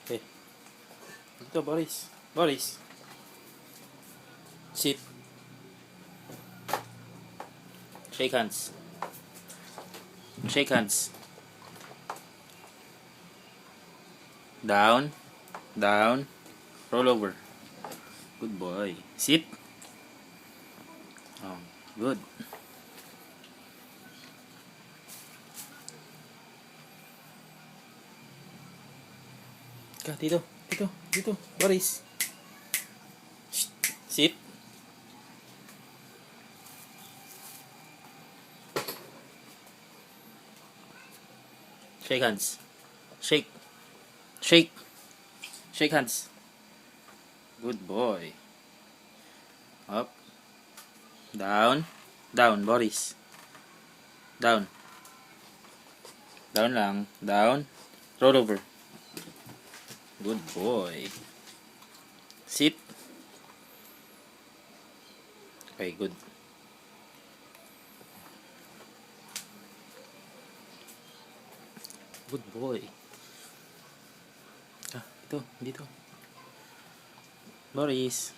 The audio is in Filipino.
Okay. Dito, Boris. Boris. Sit. Shake hands. Shake hands. Down. Down. Roll over. Good boy. Sit. Oh, good. Dito. Dito. Dito. Boris. Shh. Sit. Shake hands. Shake. Shake. Shake hands. Good boy. Up. Down. Down, Boris. Down. Down lang. Down. Roll over. Good boy. Sit. Okay, good. Good boy. Dito, dito. Boris.